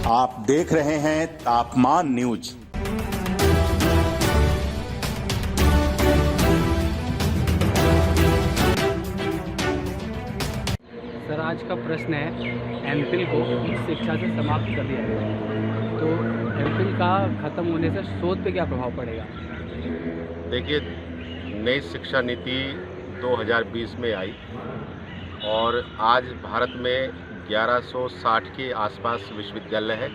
आप देख रहे हैं तापमान न्यूज। सर, आज का प्रश्न है एमफिल को उच्च शिक्षा से समाप्त कर दिया गया, तो एमफिल का ख़त्म होने से शोध पे क्या प्रभाव पड़ेगा? देखिए, नई शिक्षा नीति 2020 में आई और आज भारत में 1160 के आसपास विश्वविद्यालय है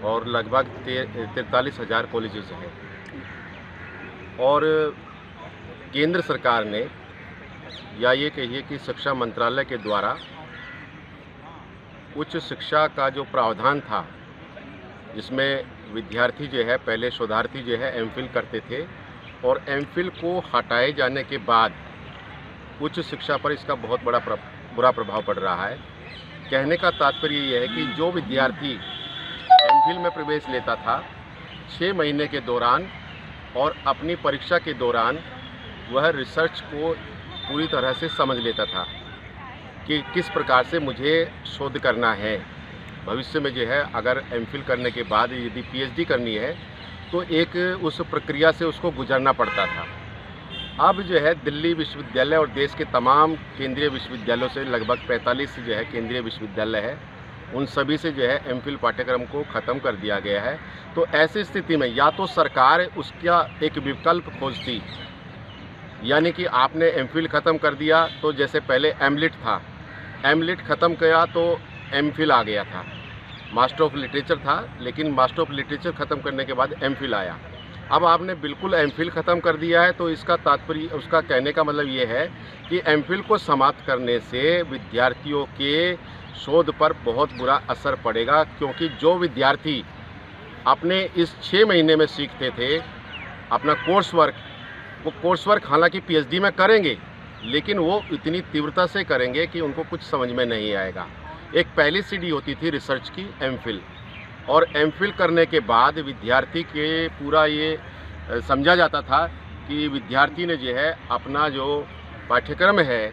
और लगभग 43,000 कॉलेजेस हैं। और केंद्र सरकार ने, या ये कहिए कि शिक्षा मंत्रालय के द्वारा उच्च शिक्षा का जो प्रावधान था, जिसमें विद्यार्थी जो है, पहले शोधार्थी जो है एमफिल करते थे और एमफिल को हटाए जाने के बाद उच्च शिक्षा पर इसका बहुत बुरा प्रभाव पड़ रहा है। कहने का तात्पर्य ये है कि जो विद्यार्थी एमफिल में प्रवेश लेता था 6 महीने के दौरान और अपनी परीक्षा के दौरान वह रिसर्च को पूरी तरह से समझ लेता था कि किस प्रकार से मुझे शोध करना है। भविष्य में जो है, अगर एमफिल करने के बाद यदि पीएचडी करनी है तो एक उस प्रक्रिया से उसको गुजरना पड़ता था। अब जो है दिल्ली विश्वविद्यालय और देश के तमाम केंद्रीय विश्वविद्यालयों से, लगभग 45 जो है केंद्रीय विश्वविद्यालय है, उन सभी से जो है एमफिल पाठ्यक्रम को ख़त्म कर दिया गया है। तो ऐसी स्थिति में या तो सरकार उसका एक विकल्प खोजती, यानी कि आपने एमफिल ख़त्म कर दिया तो जैसे पहले एमलिट था, एमलिट ख़त्म किया तो एमफिल आ गया था, मास्टर ऑफ लिटरेचर था, लेकिन मास्टर ऑफ लिटरेचर ख़त्म करने के बाद एमफिल आया। अब आपने बिल्कुल एमफिल ख़त्म कर दिया है, तो इसका तात्पर्य, उसका कहने का मतलब ये है कि एमफिल को समाप्त करने से विद्यार्थियों के शोध पर बहुत बुरा असर पड़ेगा, क्योंकि जो विद्यार्थी अपने इस 6 महीने में सीखते थे अपना कोर्स वर्क, वो कोर्स वर्क हालांकि पीएचडी में करेंगे, लेकिन वो इतनी तीव्रता से करेंगे कि उनको कुछ समझ में नहीं आएगा। एक पहली सीढ़ी होती थी रिसर्च की, एमफिल, और एमफिल करने के बाद विद्यार्थी के पूरा ये समझा जाता था कि विद्यार्थी ने जो है अपना जो पाठ्यक्रम है,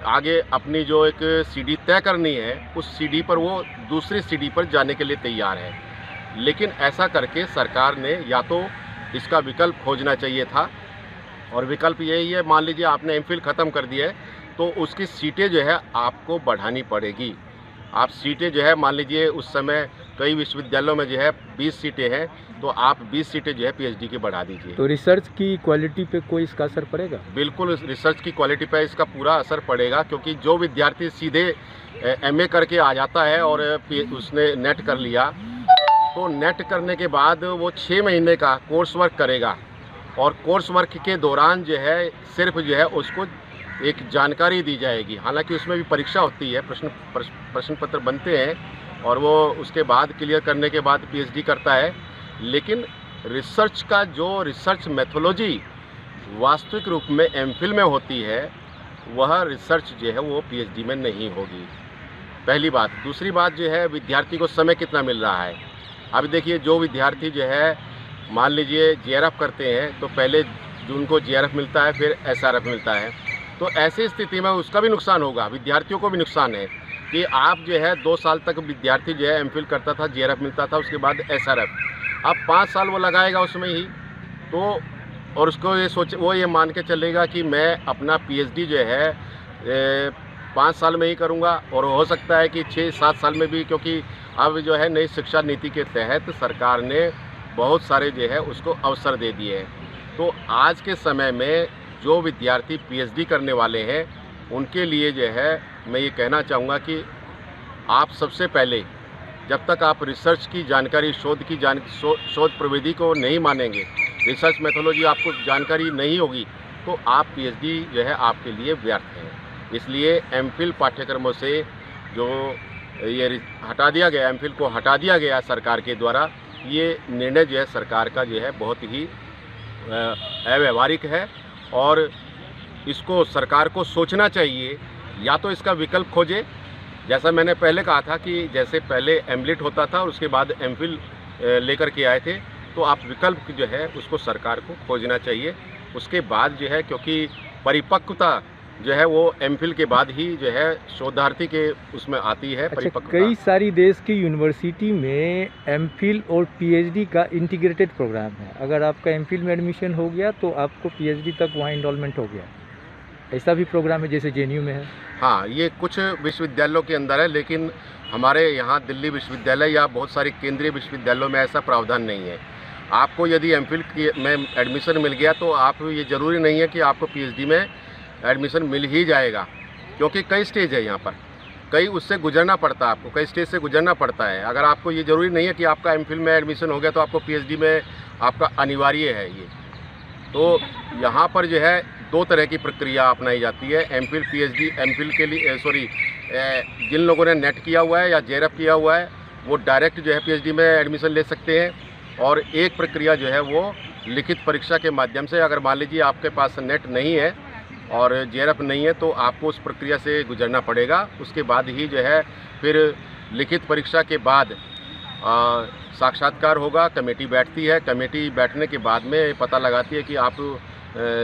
आगे अपनी जो एक सीढ़ी तय करनी है, उस सीढ़ी पर वो दूसरी सीढ़ी पर जाने के लिए तैयार है। लेकिन ऐसा करके सरकार ने या तो इसका विकल्प खोजना चाहिए था, और विकल्प यही है, मान लीजिए आपने एमफिल ख़त्म कर दिया है तो उसकी सीटें जो है आपको बढ़ानी पड़ेगी। आप सीटें जो है, मान लीजिए उस समय कई विश्वविद्यालयों में जो है 20 सीटें हैं, तो आप 20 सीटें जो है पीएचडी की बढ़ा दीजिए। तो रिसर्च की क्वालिटी पे कोई इसका असर पड़ेगा? बिल्कुल, रिसर्च की क्वालिटी पे इसका पूरा असर पड़ेगा, क्योंकि जो विद्यार्थी सीधे एमए करके आ जाता है और उसने नेट कर लिया, तो नेट करने के बाद वो 6 महीने का कोर्स वर्क करेगा और कोर्स वर्क के दौरान जो है सिर्फ जो है उसको एक जानकारी दी जाएगी। हालांकि उसमें भी परीक्षा होती है, प्रश्न पत्र बनते हैं और वो उसके बाद क्लियर करने के बाद पीएचडी करता है। लेकिन रिसर्च का जो रिसर्च मेथोलॉजी वास्तविक रूप में एमफिल में होती है, वह रिसर्च जो है वो पीएचडी में नहीं होगी, पहली बात। दूसरी बात जो है, विद्यार्थी को समय कितना मिल रहा है। अब देखिए, जो विद्यार्थी जो है मान लीजिए जेआरएफ करते हैं, तो पहले जो उनको जेआरएफ मिलता है, फिर एसआरएफ मिलता है, तो ऐसी स्थिति में उसका भी नुकसान होगा, विद्यार्थियों को भी नुकसान है कि आप जो है 2 साल तक विद्यार्थी जो है एमफिल करता था, जेआरएफ मिलता था, उसके बाद एसआरएफ, अब 5 साल वो लगाएगा उसमें ही, तो और उसको वो ये मान के चलेगा कि मैं अपना पीएचडी जो है 5 साल में ही करूँगा, और हो सकता है कि 6-7 साल में भी, क्योंकि अब जो है नई शिक्षा नीति के तहत सरकार ने बहुत सारे जो है उसको अवसर दे दिए हैं। तो आज के समय में जो विद्यार्थी पीएचडी करने वाले हैं, उनके लिए जो है मैं ये कहना चाहूँगा कि आप सबसे पहले, जब तक आप रिसर्च की जानकारी, शोध प्रविधि को नहीं मानेंगे, रिसर्च मेथोलॉजी आपको जानकारी नहीं होगी, तो आप पीएचडी जो है आपके लिए व्यर्थ है। इसलिए एमफिल पाठ्यक्रमों से जो ये हटा दिया गया, एमफिल को हटा दिया गया सरकार के द्वारा, ये निर्णय जो है सरकार का जो है बहुत ही अव्यावहारिक है, और इसको सरकार को सोचना चाहिए, या तो इसका विकल्प खोजे, जैसा मैंने पहले कहा था कि जैसे पहले एमलिट होता था और उसके बाद एमफिल लेकर के आए थे, तो आप विकल्प जो है उसको सरकार को खोजना चाहिए। उसके बाद जो है, क्योंकि परिपक्वता जो है वो एमफिल के बाद ही जो है शोधार्थी के उसमें आती है अच्छा, परिपक्वता। कई सारी देश की यूनिवर्सिटी में एमफिल और पीएचडी का इंटीग्रेटेड प्रोग्राम है। अगर आपका एमफिल में एडमिशन हो गया तो आपको पीएचडी तक वहाँ इनरोलमेंट हो गया। ऐसा भी प्रोग्राम है जैसे जेएनयू में है? हाँ, ये कुछ विश्वविद्यालयों के अंदर है, लेकिन हमारे यहाँ दिल्ली विश्वविद्यालय या बहुत सारे केंद्रीय विश्वविद्यालयों में ऐसा प्रावधान नहीं है। आपको यदि एमफिल में एडमिशन मिल गया तो आप ये ज़रूरी नहीं है कि आपको पीएचडी में एडमिशन मिल ही जाएगा, क्योंकि कई स्टेज है यहाँ पर, कई उससे गुजरना पड़ता है, आपको कई स्टेज से गुजरना पड़ता है। अगर आपको ये ज़रूरी नहीं है कि आपका एमफिल में एडमिशन हो गया तो आपको पीएचडी में आपका अनिवार्य है ये। तो यहाँ पर जो है दो तरह की प्रक्रिया अपनाई जाती है, एमफिल पीएचडी। एमफिल के लिए जिन लोगों ने नेट किया हुआ है या जेआरएफ किया हुआ है वो डायरेक्ट जो है पीएचडी में एडमिशन ले सकते हैं, और एक प्रक्रिया जो है वो लिखित परीक्षा के माध्यम से। अगर मान लीजिए आपके पास नेट नहीं है और जेआरएफ नहीं है तो आपको उस प्रक्रिया से गुजरना पड़ेगा। उसके बाद ही जो है फिर लिखित परीक्षा के बाद साक्षात्कार होगा, कमेटी बैठती है। कमेटी बैठने के बाद में पता लगाती है कि आप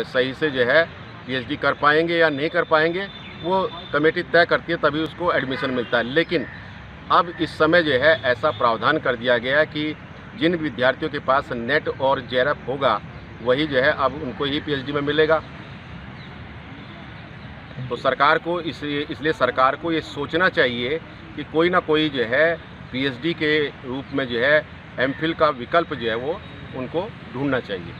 सही से जो है पीएचडी कर पाएंगे या नहीं कर पाएंगे, वो कमेटी तय करती है, तभी उसको एडमिशन मिलता है। लेकिन अब इस समय जो है ऐसा प्रावधान कर दिया गया है कि जिन विद्यार्थियों के पास नेट और जेआरएफ होगा वही जो है अब उनको ही पीएचडी में मिलेगा। तो सरकार को इसलिए सरकार को ये सोचना चाहिए कि कोई ना कोई जो है पीएचडी के रूप में जो है एमफिल का विकल्प जो है वो उनको ढूंढना चाहिए।